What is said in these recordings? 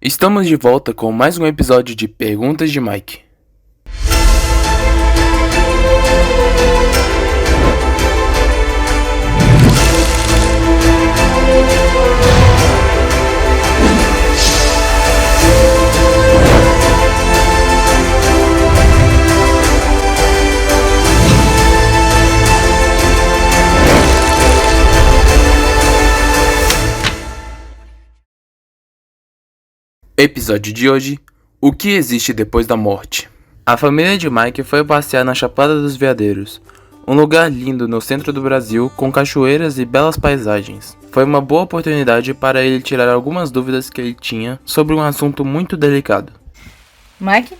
Estamos de volta com mais um episódio de Perguntas de Mike. Episódio de hoje: o que existe depois da morte? A família de Mike foi passear na Chapada dos Veadeiros, um lugar lindo no centro do Brasil com cachoeiras e belas paisagens. Foi uma boa oportunidade para ele tirar algumas dúvidas que ele tinha sobre um assunto muito delicado. Mike,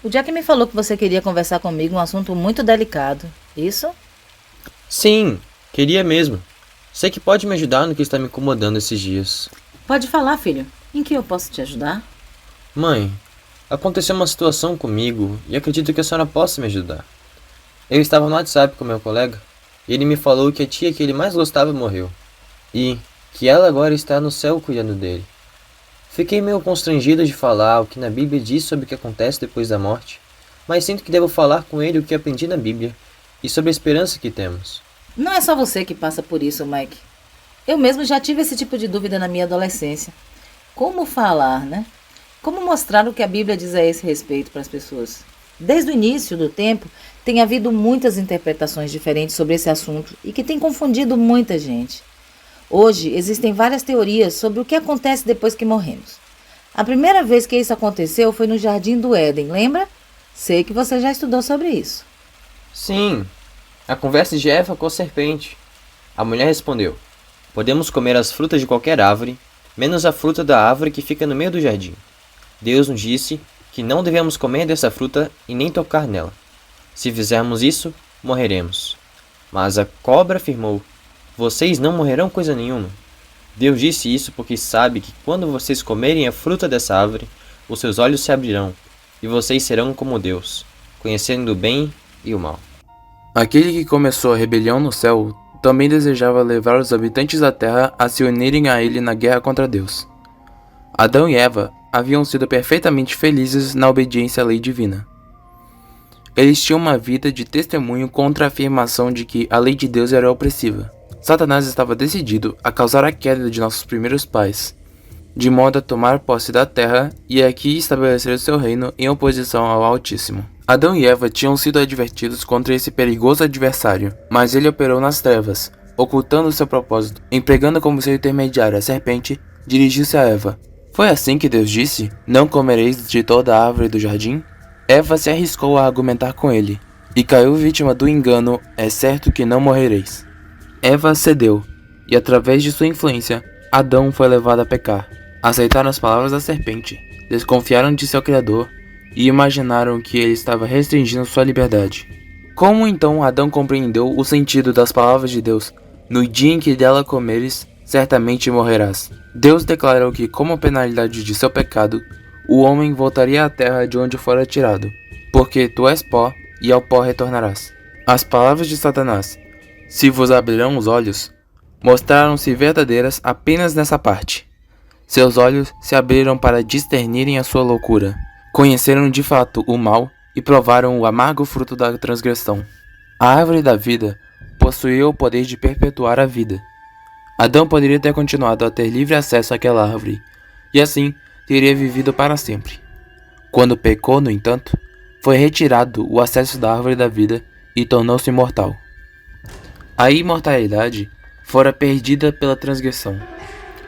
o Jack me falou que você queria conversar comigo um assunto muito delicado, isso? Sim, queria mesmo. Sei que pode me ajudar no que está me incomodando esses dias. Pode falar, filho. Em que eu posso te ajudar? Mãe, aconteceu uma situação comigo e acredito que a senhora possa me ajudar. Eu estava no WhatsApp com meu colega e ele me falou que a tia que ele mais gostava morreu e que ela agora está no céu cuidando dele. Fiquei meio constrangido de falar o que na Bíblia diz sobre o que acontece depois da morte, mas sinto que devo falar com ele o que aprendi na Bíblia e sobre a esperança que temos. Não é só você que passa por isso, Mike. Eu mesmo já tive esse tipo de dúvida na minha adolescência. Como falar, né? Como mostrar o que a Bíblia diz a esse respeito para as pessoas? Desde o início do tempo, tem havido muitas interpretações diferentes sobre esse assunto e que tem confundido muita gente. Hoje, existem várias teorias sobre o que acontece depois que morremos. A primeira vez que isso aconteceu foi no Jardim do Éden, lembra? Sei que você já estudou sobre isso. Sim, a conversa de Eva com a serpente. A mulher respondeu: podemos comer as frutas de qualquer árvore, menos a fruta da árvore que fica no meio do jardim. Deus nos disse que não devemos comer dessa fruta e nem tocar nela. Se fizermos isso, morreremos. Mas a cobra afirmou: vocês não morrerão coisa nenhuma. Deus disse isso porque sabe que quando vocês comerem a fruta dessa árvore, os seus olhos se abrirão, e vocês serão como Deus, conhecendo o bem e o mal. Aquele que começou a rebelião no céu também desejava levar os habitantes da terra a se unirem a ele na guerra contra Deus. Adão e Eva haviam sido perfeitamente felizes na obediência à lei divina. Eles tinham uma vida de testemunho contra a afirmação de que a lei de Deus era opressiva. Satanás estava decidido a causar a queda de nossos primeiros pais, de modo a tomar posse da terra e aqui estabelecer o seu reino em oposição ao Altíssimo. Adão e Eva tinham sido advertidos contra esse perigoso adversário, mas ele operou nas trevas, ocultando seu propósito. Empregando como seu intermediário a serpente, dirigiu-se a Eva. Foi assim que Deus disse: não comereis de toda a árvore do jardim? Eva se arriscou a argumentar com ele, e caiu vítima do engano: é certo que não morrereis. Eva cedeu, e através de sua influência, Adão foi levado a pecar. Aceitaram as palavras da serpente, desconfiaram de seu Criador e imaginaram que ele estava restringindo sua liberdade. Como então Adão compreendeu o sentido das palavras de Deus? No dia em que dela comeres, certamente morrerás. Deus declarou que, como penalidade de seu pecado, o homem voltaria à terra de onde fora tirado, porque tu és pó e ao pó retornarás. As palavras de Satanás: se vos abrirão os olhos, mostraram-se verdadeiras apenas nessa parte. Seus olhos se abriram para discernirem a sua loucura. Conheceram de fato o mal e provaram o amargo fruto da transgressão. A árvore da vida possuía o poder de perpetuar a vida. Adão poderia ter continuado a ter livre acesso àquela árvore, e assim teria vivido para sempre. Quando pecou, no entanto, foi retirado o acesso da árvore da vida e tornou-se imortal. A imortalidade fora perdida pela transgressão.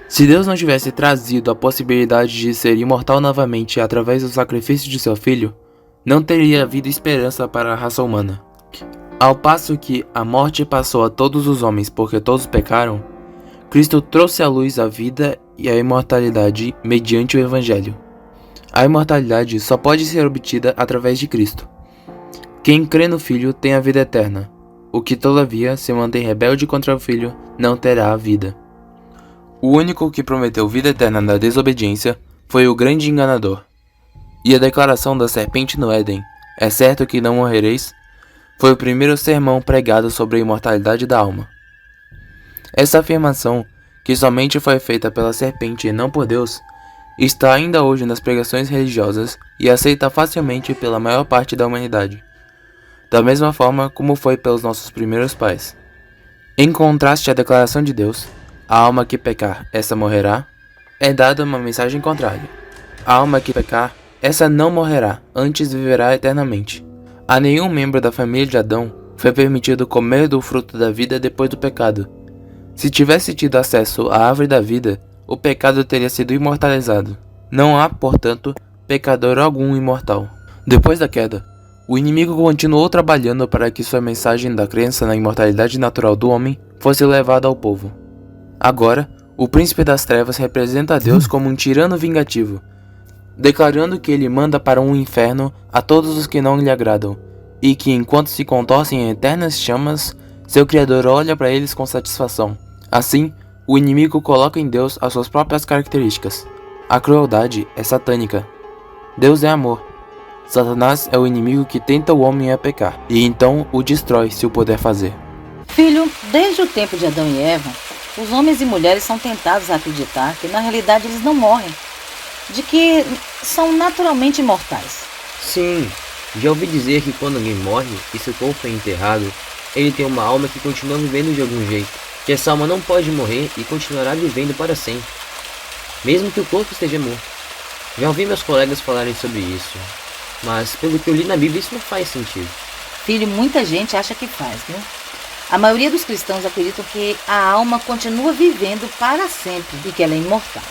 Se Deus não tivesse trazido a possibilidade de ser imortal novamente através do sacrifício de seu filho, não teria havido esperança para a raça humana. Ao passo que a morte passou a todos os homens porque todos pecaram, Cristo trouxe à luz a vida e a imortalidade mediante o Evangelho. A imortalidade só pode ser obtida através de Cristo. Quem crê no Filho tem a vida eterna. O que todavia se mantém rebelde contra o Filho não terá a vida. O único que prometeu vida eterna na desobediência foi o grande enganador. E a declaração da serpente no Éden: é certo que não morrereis, foi o primeiro sermão pregado sobre a imortalidade da alma. Essa afirmação, que somente foi feita pela serpente e não por Deus, está ainda hoje nas pregações religiosas e aceita facilmente pela maior parte da humanidade, da mesma forma como foi pelos nossos primeiros pais. Em contraste à declaração de Deus, a alma que pecar, essa morrerá, é dada uma mensagem contrária. A alma que pecar, essa não morrerá, antes viverá eternamente. A nenhum membro da família de Adão foi permitido comer do fruto da vida depois do pecado. Se tivesse tido acesso à árvore da vida, o pecado teria sido imortalizado. Não há, portanto, pecador algum imortal. Depois da queda, o inimigo continuou trabalhando para que sua mensagem da crença na imortalidade natural do homem fosse levada ao povo. Agora, o príncipe das trevas representa a Deus como um tirano vingativo, declarando que ele manda para um inferno a todos os que não lhe agradam, e que enquanto se contorcem em eternas chamas, seu Criador olha para eles com satisfação. Assim, o inimigo coloca em Deus as suas próprias características. A crueldade é satânica. Deus é amor. Satanás é o inimigo que tenta o homem a pecar, e então o destrói se o puder fazer. Filho, desde o tempo de Adão e Eva, os homens e mulheres são tentados a acreditar que na realidade eles não morrem, de que são naturalmente imortais. Sim, já ouvi dizer que quando alguém morre e seu corpo é enterrado, ele tem uma alma que continua vivendo de algum jeito, que essa alma não pode morrer e continuará vivendo para sempre, mesmo que o corpo esteja morto. Já ouvi meus colegas falarem sobre isso, mas pelo que eu li na Bíblia isso não faz sentido. Filho, muita gente acha que faz, viu? A maioria dos cristãos acreditam que a alma continua vivendo para sempre e que ela é imortal.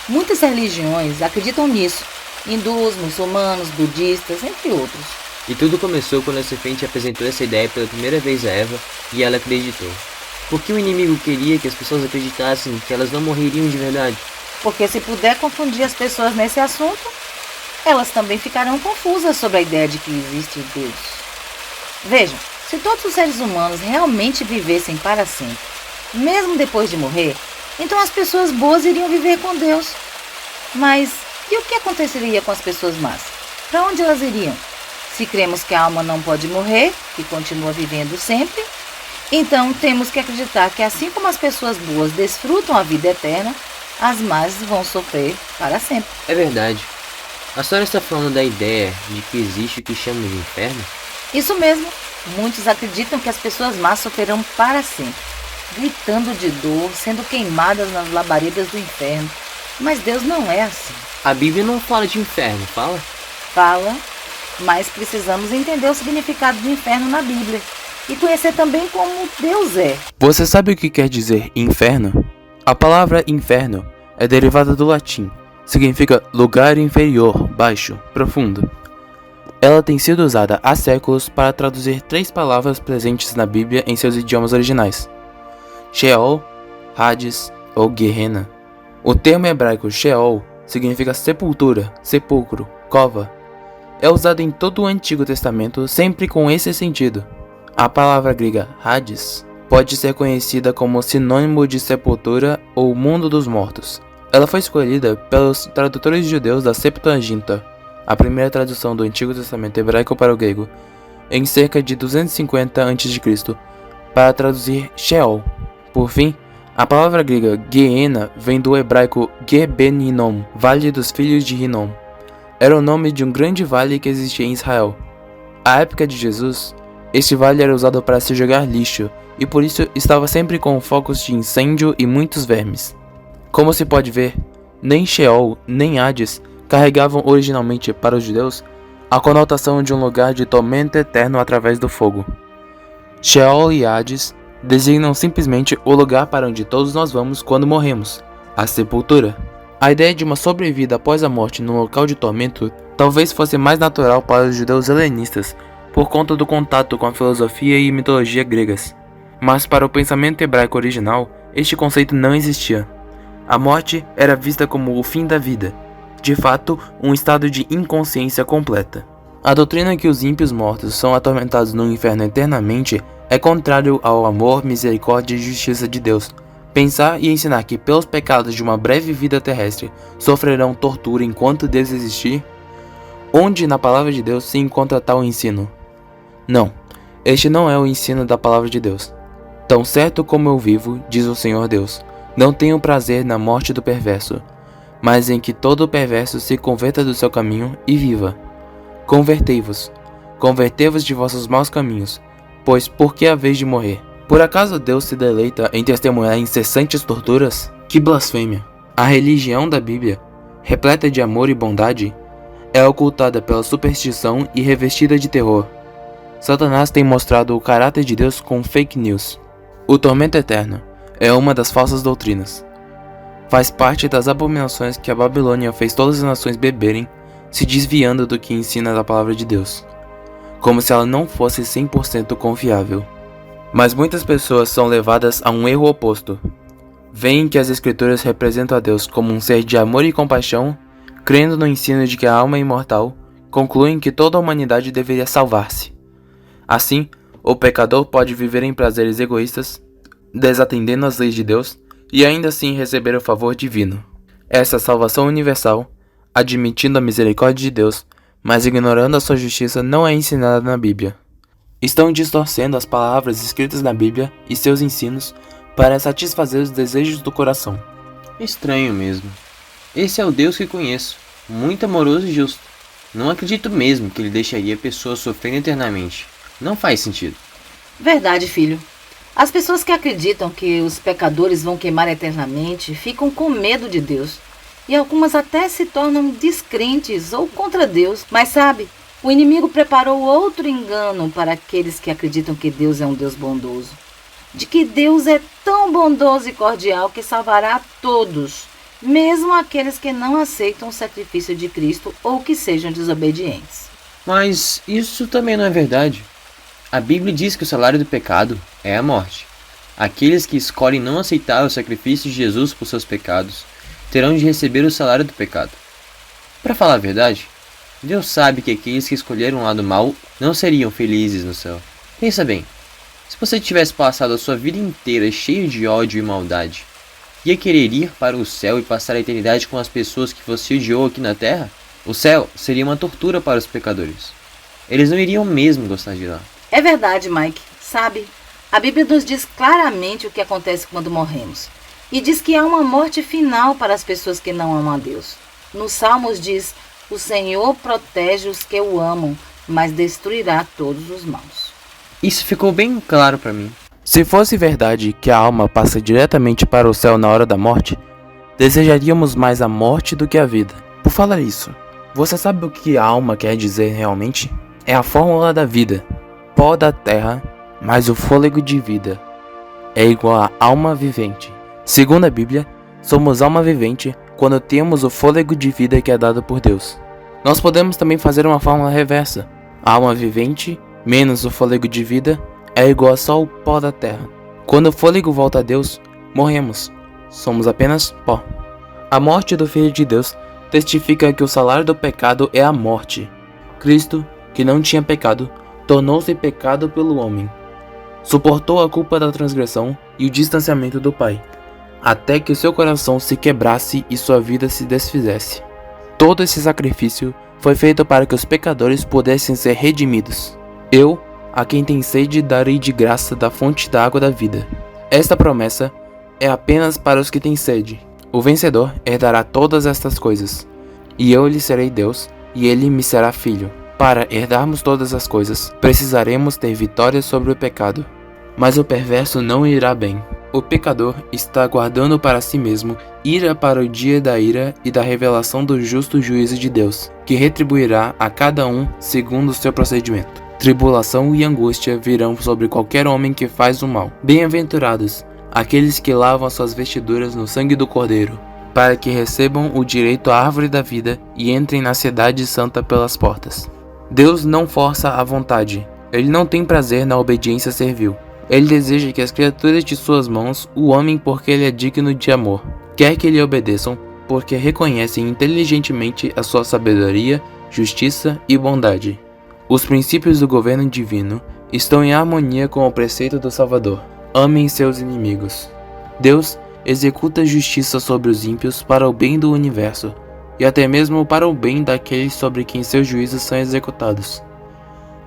Muitas religiões acreditam nisso, hindus, muçulmanos, budistas, entre outros. E tudo começou quando a serpente apresentou essa ideia pela primeira vez a Eva e ela acreditou. Porque o inimigo queria que as pessoas acreditassem que elas não morreriam de verdade. Porque se puder confundir as pessoas nesse assunto, elas também ficarão confusas sobre a ideia de que existe Deus. Vejam, se todos os seres humanos realmente vivessem para sempre, mesmo depois de morrer, então as pessoas boas iriam viver com Deus. Mas e o que aconteceria com as pessoas más? Para onde elas iriam? Se cremos que a alma não pode morrer, que continua vivendo sempre, então temos que acreditar que assim como as pessoas boas desfrutam a vida eterna, as más vão sofrer para sempre. É verdade. A senhora está falando da ideia de que existe o que chamam de inferno? Isso mesmo. Muitos acreditam que as pessoas más sofrerão para sempre, gritando de dor, sendo queimadas nas labaredas do inferno. Mas Deus não é assim. A Bíblia não fala de inferno, fala? Fala, mas precisamos entender o significado do inferno na Bíblia e conhecer também como Deus é. Você sabe o que quer dizer inferno? A palavra inferno é derivada do latim. Significa lugar inferior, baixo, profundo. Ela tem sido usada há séculos para traduzir 3 palavras presentes na Bíblia em seus idiomas originais: Sheol, Hades ou Gehenna. O termo hebraico Sheol significa sepultura, sepulcro, cova. É usado em todo o Antigo Testamento sempre com esse sentido. A palavra grega Hades pode ser conhecida como sinônimo de sepultura ou mundo dos mortos. Ela foi escolhida pelos tradutores judeus da Septuaginta, a primeira tradução do Antigo Testamento hebraico para o grego, em cerca de 250 a.C., para traduzir Sheol. Por fim, a palavra grega Gehenna vem do hebraico Ge-ben-Hinnom, Vale dos Filhos de Hinnom. Era o nome de um grande vale que existia em Israel. À época de Jesus, este vale era usado para se jogar lixo, e por isso estava sempre com focos de incêndio e muitos vermes. Como se pode ver, nem Sheol nem Hades carregavam originalmente para os judeus a conotação de um lugar de tormento eterno através do fogo. Sheol e Hades designam simplesmente o lugar para onde todos nós vamos quando morremos, a sepultura. A ideia de uma sobrevida após a morte num local de tormento talvez fosse mais natural para os judeus helenistas por conta do contato com a filosofia e mitologia gregas. Mas para o pensamento hebraico original, este conceito não existia. A morte era vista como o fim da vida, de fato, um estado de inconsciência completa. A doutrina que os ímpios mortos são atormentados no inferno eternamente é contrário ao amor, misericórdia e justiça de Deus. Pensar e ensinar que pelos pecados de uma breve vida terrestre sofrerão tortura enquanto Deus existir? Onde na palavra de Deus se encontra tal ensino? Não, este não é o ensino da palavra de Deus. Tão certo como eu vivo, diz o Senhor Deus, não tenho prazer na morte do perverso, mas em que todo perverso se converta do seu caminho e viva. Convertei-vos, convertei-vos de vossos maus caminhos, pois por que haveis de morrer? Por acaso Deus se deleita em testemunhar incessantes torturas? Que blasfêmia! A religião da Bíblia, repleta de amor e bondade, é ocultada pela superstição e revestida de terror. Satanás tem mostrado o caráter de Deus com fake news. O tormento eterno é uma das falsas doutrinas. Faz parte das abominações que a Babilônia fez todas as nações beberem, se desviando do que ensina a palavra de Deus, como se ela não fosse 100% confiável. Mas muitas pessoas são levadas a um erro oposto. Veem que as Escrituras representam a Deus como um ser de amor e compaixão, crendo no ensino de que a alma é imortal, concluem que toda a humanidade deveria salvar-se. Assim, o pecador pode viver em prazeres egoístas, desatendendo as leis de Deus, e ainda assim receber o favor divino. Essa salvação universal, admitindo a misericórdia de Deus, mas ignorando a sua justiça, não é ensinada na Bíblia. Estão distorcendo as palavras escritas na Bíblia e seus ensinos para satisfazer os desejos do coração. Estranho mesmo. Esse é o Deus que conheço, muito amoroso e justo. Não acredito mesmo que ele deixaria pessoas sofrendo eternamente. Não faz sentido. Verdade, filho. As pessoas que acreditam que os pecadores vão queimar eternamente ficam com medo de Deus. E algumas até se tornam descrentes ou contra Deus. Mas sabe, o inimigo preparou outro engano para aqueles que acreditam que Deus é um Deus bondoso. De que Deus é tão bondoso e cordial que salvará a todos, mesmo aqueles que não aceitam o sacrifício de Cristo ou que sejam desobedientes. Mas isso também não é verdade. A Bíblia diz que o salário do pecado é a morte. Aqueles que escolhem não aceitar o sacrifício de Jesus por seus pecados terão de receber o salário do pecado. Para falar a verdade, Deus sabe que aqueles que escolheram o lado mau não seriam felizes no céu. Pensa bem, se você tivesse passado a sua vida inteira cheio de ódio e maldade, ia querer ir para o céu e passar a eternidade com as pessoas que você odiou aqui na terra? O céu seria uma tortura para os pecadores. Eles não iriam mesmo gostar de lá. É verdade, Mike. Sabe, a Bíblia nos diz claramente o que acontece quando morremos. E diz que há uma morte final para as pessoas que não amam a Deus. Nos Salmos diz: o Senhor protege os que o amam, mas destruirá todos os maus. Isso ficou bem claro para mim. Se fosse verdade que a alma passa diretamente para o céu na hora da morte, desejaríamos mais a morte do que a vida. Por falar isso, você sabe o que a alma quer dizer realmente? É a fórmula da vida. Pó da terra, mais o fôlego de vida, é igual a alma vivente. Segundo a Bíblia, somos alma vivente quando temos o fôlego de vida que é dado por Deus. Nós podemos também fazer uma fórmula reversa. A alma vivente, menos o fôlego de vida, é igual a só o pó da terra. Quando o fôlego volta a Deus, morremos. Somos apenas pó. A morte do Filho de Deus testifica que o salário do pecado é a morte. Cristo, que não tinha pecado, tornou-se pecado pelo homem. Suportou a culpa da transgressão e o distanciamento do Pai, até que o seu coração se quebrasse e sua vida se desfizesse. Todo esse sacrifício foi feito para que os pecadores pudessem ser redimidos. Eu, a quem tem sede, darei de graça da fonte da água da vida. Esta promessa é apenas para os que têm sede. O vencedor herdará todas estas coisas, e eu lhe serei Deus, e ele me será filho. Para herdarmos todas as coisas, precisaremos ter vitória sobre o pecado. Mas o perverso não irá bem. O pecador está guardando para si mesmo ira para o dia da ira e da revelação do justo juízo de Deus, que retribuirá a cada um segundo o seu procedimento. Tribulação e angústia virão sobre qualquer homem que faz o mal. Bem-aventurados aqueles que lavam suas vestiduras no sangue do Cordeiro, para que recebam o direito à árvore da vida e entrem na cidade santa pelas portas. Deus não força a vontade. Ele não tem prazer na obediência servil. Ele deseja que as criaturas de suas mãos o amem porque ele é digno de amor. Quer que lhe obedeçam porque reconhecem inteligentemente a sua sabedoria, justiça e bondade. Os princípios do governo divino estão em harmonia com o preceito do Salvador. Amem seus inimigos. Deus executa justiça sobre os ímpios para o bem do universo, e até mesmo para o bem daqueles sobre quem seus juízos são executados.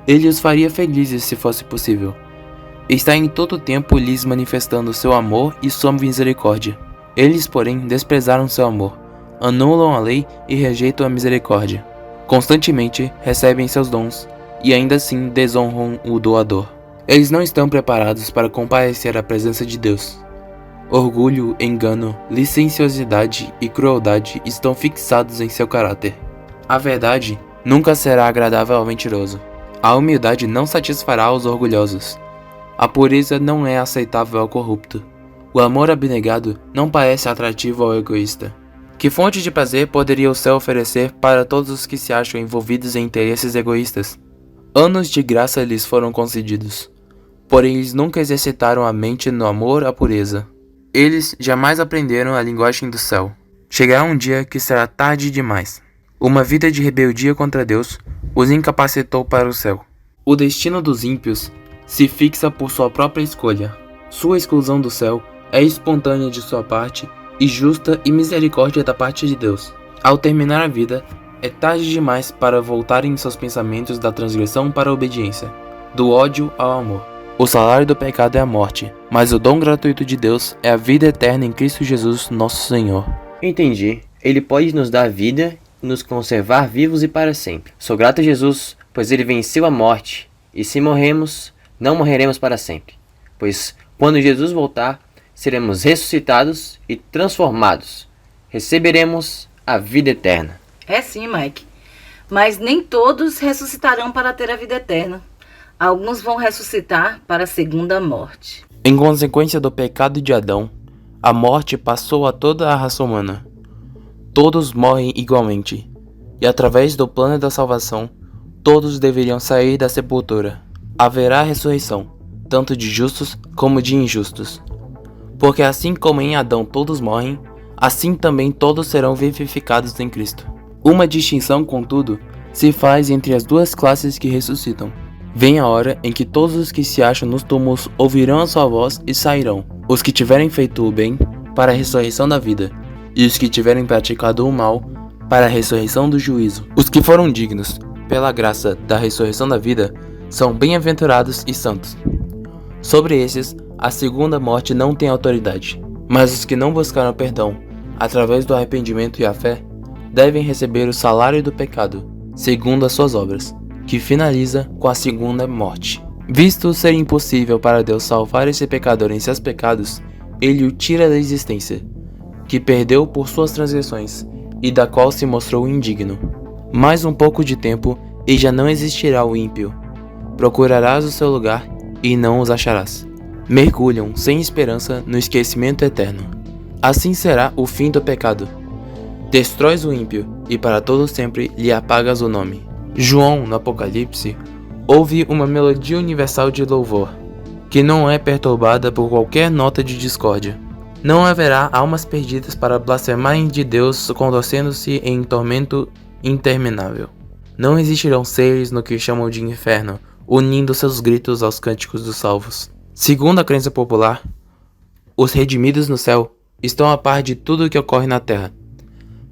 Ele os faria felizes se fosse possível. Está em todo tempo lhes manifestando seu amor e sua misericórdia. Eles, porém, desprezaram seu amor, anulam a lei e rejeitam a misericórdia. Constantemente recebem seus dons e ainda assim desonram o doador. Eles não estão preparados para comparecer à presença de Deus. Orgulho, engano, licenciosidade e crueldade estão fixados em seu caráter. A verdade nunca será agradável ao mentiroso. A humildade não satisfará os orgulhosos. A pureza não é aceitável ao corrupto. O amor abnegado não parece atrativo ao egoísta. Que fonte de prazer poderia o céu oferecer para todos os que se acham envolvidos em interesses egoístas? Anos de graça lhes foram concedidos, porém eles nunca exercitaram a mente no amor à pureza. Eles jamais aprenderam a linguagem do céu. Chegará um dia que será tarde demais. Uma vida de rebeldia contra Deus os incapacitou para o céu. O destino dos ímpios se fixa por sua própria escolha. Sua exclusão do céu é espontânea de sua parte e justa e misericórdia da parte de Deus. Ao terminar a vida, é tarde demais para voltarem seus pensamentos da transgressão para a obediência, do ódio ao amor. O salário do pecado é a morte, mas o dom gratuito de Deus é a vida eterna em Cristo Jesus, nosso Senhor. Entendi. Ele pode nos dar vida e nos conservar vivos e para sempre. Sou grato a Jesus, pois ele venceu a morte, e se morremos, não morreremos para sempre. Pois quando Jesus voltar, seremos ressuscitados e transformados. Receberemos a vida eterna. É sim, Mike. Mas nem todos ressuscitarão para ter a vida eterna. Alguns vão ressuscitar para a segunda morte. Em consequência do pecado de Adão, a morte passou a toda a raça humana. Todos morrem igualmente, e através do plano da salvação, todos deveriam sair da sepultura. Haverá ressurreição, tanto de justos como de injustos. Porque assim como em Adão todos morrem, assim também todos serão vivificados em Cristo. Uma distinção, contudo, se faz entre as duas classes que ressuscitam. Vem a hora em que todos os que se acham nos túmulos ouvirão a sua voz e sairão. Os que tiverem feito o bem, para a ressurreição da vida, e os que tiverem praticado o mal, para a ressurreição do juízo. Os que foram dignos, pela graça da ressurreição da vida, são bem-aventurados e santos. Sobre esses, a segunda morte não tem autoridade, mas os que não buscaram perdão, através do arrependimento e a fé, devem receber o salário do pecado, segundo as suas obras, que finaliza com a segunda morte. Visto ser impossível para Deus salvar esse pecador em seus pecados, ele o tira da existência, que perdeu por suas transgressões, e da qual se mostrou indigno. Mais um pouco de tempo, e já não existirá o ímpio. Procurarás o seu lugar, e não os acharás. Mergulham sem esperança no esquecimento eterno. Assim será o fim do pecado. Destróis o ímpio, e para todo sempre lhe apagas o nome. João, no Apocalipse, ouve uma melodia universal de louvor, que não é perturbada por qualquer nota de discórdia. Não haverá almas perdidas para blasfemarem de Deus contorcendo-se em tormento interminável. Não existirão seres no que chamam de inferno, unindo seus gritos aos cânticos dos salvos. Segundo a crença popular, os redimidos no céu estão a par de tudo o que ocorre na terra.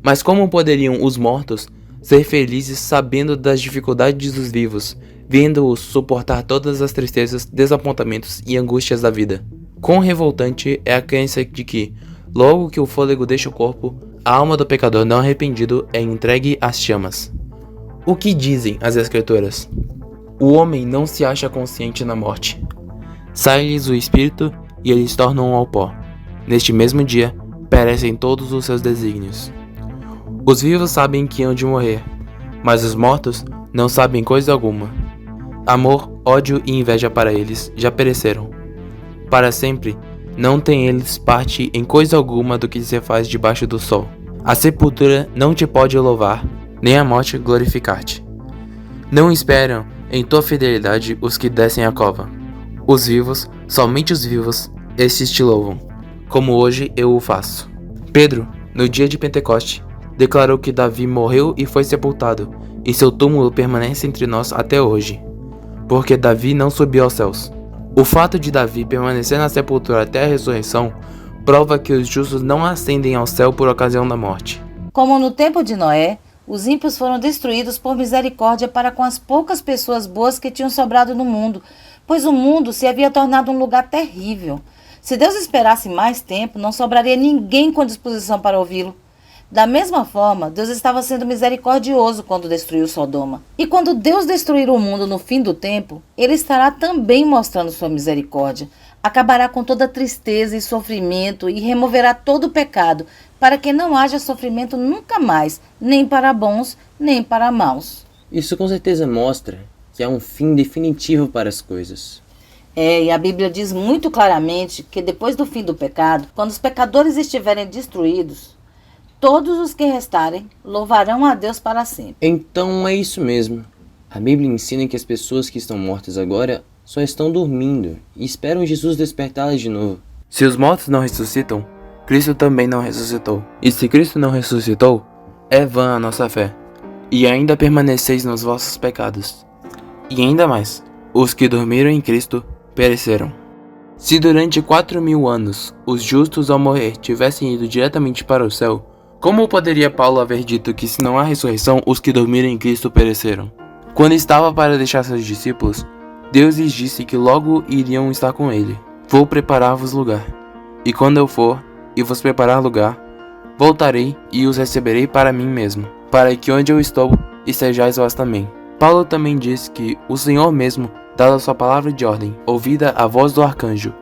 Mas como poderiam os mortos ser felizes sabendo das dificuldades dos vivos, vendo-os suportar todas as tristezas, desapontamentos e angústias da vida? Quão revoltante é a crença de que, logo que o fôlego deixa o corpo, a alma do pecador não arrependido é entregue às chamas. O que dizem as Escrituras? O homem não se acha consciente na morte. Sai-lhes o espírito e eles tornam ao pó. Neste mesmo dia, perecem todos os seus desígnios. Os vivos sabem que hão de morrer, mas os mortos não sabem coisa alguma. Amor, ódio e inveja para eles já pereceram. Para sempre, não têm eles parte em coisa alguma do que se faz debaixo do sol. A sepultura não te pode louvar, nem a morte glorificar-te. Não esperam em tua fidelidade os que descem a cova. Os vivos, somente os vivos, estes te louvam, como hoje eu o faço. Pedro, no dia de Pentecoste, declarou que Davi morreu e foi sepultado, e seu túmulo permanece entre nós até hoje, porque Davi não subiu aos céus. O fato de Davi permanecer na sepultura até a ressurreição prova que os justos não ascendem ao céu por ocasião da morte. Como no tempo de Noé, os ímpios foram destruídos por misericórdia para com as poucas pessoas boas que tinham sobrado no mundo, pois o mundo se havia tornado um lugar terrível. Se Deus esperasse mais tempo, não sobraria ninguém com disposição para ouvi-lo. Da mesma forma, Deus estava sendo misericordioso quando destruiu Sodoma. E quando Deus destruir o mundo no fim do tempo, Ele estará também mostrando sua misericórdia. Acabará com toda tristeza e sofrimento e removerá todo o pecado, para que não haja sofrimento nunca mais, nem para bons, nem para maus. Isso com certeza mostra que há um fim definitivo para as coisas. E a Bíblia diz muito claramente que depois do fim do pecado, quando os pecadores estiverem destruídos, todos os que restarem louvarão a Deus para sempre. Então é isso mesmo. A Bíblia ensina que as pessoas que estão mortas agora só estão dormindo e esperam Jesus despertá-las de novo. Se os mortos não ressuscitam, Cristo também não ressuscitou. E se Cristo não ressuscitou, é vã a nossa fé, e ainda permaneceis nos vossos pecados. E ainda mais, os que dormiram em Cristo pereceram. Se durante 4.000 anos os justos ao morrer tivessem ido diretamente para o céu, como poderia Paulo haver dito que se não há ressurreição, os que dormiram em Cristo pereceram? Quando estava para deixar seus discípulos, Deus lhes disse que logo iriam estar com ele. Vou preparar-vos lugar. E quando eu for e vos preparar lugar, voltarei e os receberei para mim mesmo, para que onde eu estou estejais vós também. Paulo também diz que o Senhor mesmo, dada a sua palavra de ordem, ouvida a voz do arcanjo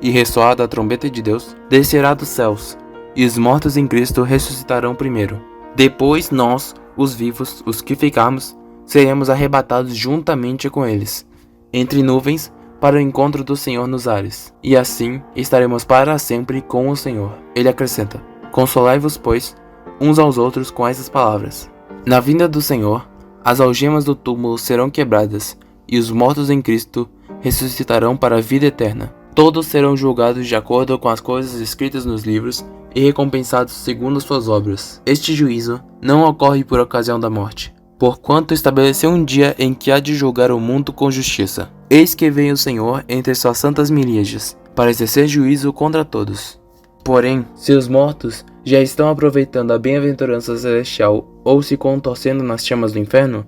e ressoada a trombeta de Deus, descerá dos céus, e os mortos em Cristo ressuscitarão primeiro. Depois nós, os vivos, os que ficarmos, seremos arrebatados juntamente com eles, entre nuvens, para o encontro do Senhor nos ares, e assim estaremos para sempre com o Senhor. Ele acrescenta: consolai-vos, pois, uns aos outros com essas palavras. Na vinda do Senhor, as algemas do túmulo serão quebradas, e os mortos em Cristo ressuscitarão para a vida eterna. Todos serão julgados de acordo com as coisas escritas nos livros e recompensados segundo suas obras. Este juízo não ocorre por ocasião da morte, porquanto estabeleceu um dia em que há de julgar o mundo com justiça. Eis que vem o Senhor entre suas santas miríades, para exercer juízo contra todos. Porém, se os mortos já estão aproveitando a bem-aventurança celestial ou se contorcendo nas chamas do inferno,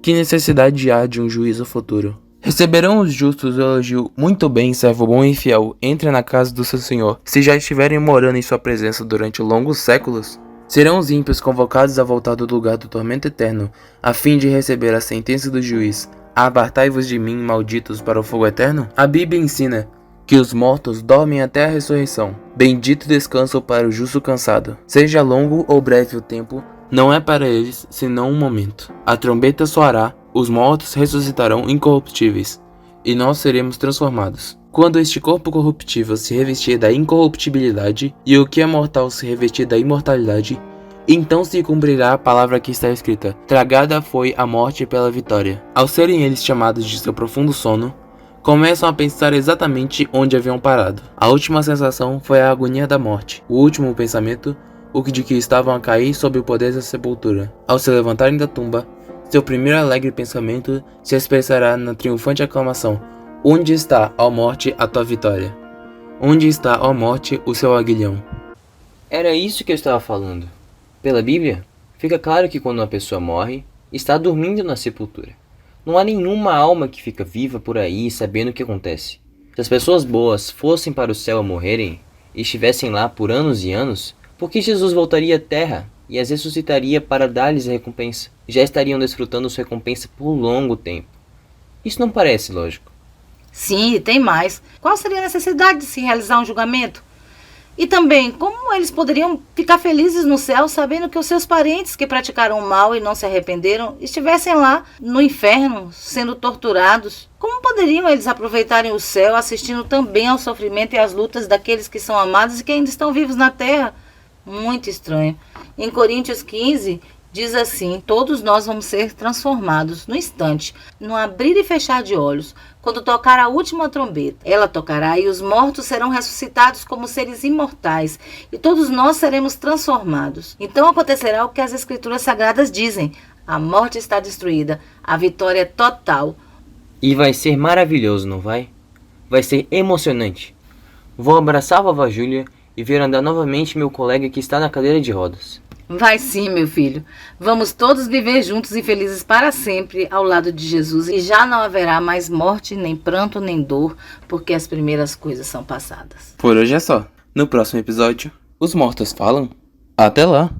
que necessidade há de um juízo futuro? Receberão os justos o elogio: muito bem, servo bom e fiel, entre na casa do seu Senhor, se já estiverem morando em sua presença durante longos séculos? Serão os ímpios convocados a voltar do lugar do tormento eterno, a fim de receber a sentença do juiz: apartai-vos de mim, malditos, para o fogo eterno? A Bíblia ensina que os mortos dormem até a ressurreição. Bendito descanso para o justo cansado. Seja longo ou breve o tempo, não é para eles senão um momento. A trombeta soará, os mortos ressuscitarão incorruptíveis, e nós seremos transformados. Quando este corpo corruptível se revestir da incorruptibilidade, e o que é mortal se revestir da imortalidade, então se cumprirá a palavra que está escrita: tragada foi a morte pela vitória. Ao serem eles chamados de seu profundo sono, começam a pensar exatamente onde haviam parado. A última sensação foi a agonia da morte. O último pensamento, o de que estavam a cair sob o poder da sepultura. Ao se levantarem da tumba, seu primeiro alegre pensamento se expressará na triunfante aclamação: onde está, ó morte, a tua vitória? Onde está, ó morte, o seu aguilhão? Era isso que eu estava falando. Pela Bíblia, fica claro que quando uma pessoa morre, está dormindo na sepultura. Não há nenhuma alma que fica viva por aí sabendo o que acontece. Se as pessoas boas fossem para o céu a morrerem e estivessem lá por anos e anos, por que Jesus voltaria à terra e as ressuscitaria para dar-lhes a recompensa? Já estariam desfrutando sua recompensa por longo tempo. Isso não parece lógico. Sim, e tem mais. Qual seria a necessidade de se realizar um julgamento? E também, como eles poderiam ficar felizes no céu sabendo que os seus parentes que praticaram o mal e não se arrependeram estivessem lá no inferno, sendo torturados? Como poderiam eles aproveitarem o céu assistindo também ao sofrimento e às lutas daqueles que são amados e que ainda estão vivos na terra? Muito estranho. Em Coríntios 15, diz assim: todos nós vamos ser transformados no instante, no abrir e fechar de olhos, quando tocar a última trombeta. Ela tocará e os mortos serão ressuscitados como seres imortais, e todos nós seremos transformados. Então acontecerá o que as Escrituras Sagradas dizem: a morte está destruída, a vitória é total. E vai ser maravilhoso, não vai? Vai ser emocionante. Vou abraçar a vovó Júlia e ver andar novamente meu colega que está na cadeira de rodas. Vai sim, meu filho. Vamos todos viver juntos e felizes para sempre ao lado de Jesus, e já não haverá mais morte, nem pranto, nem dor, porque as primeiras coisas são passadas. Por hoje é só. No próximo episódio, os mortos falam. Até lá!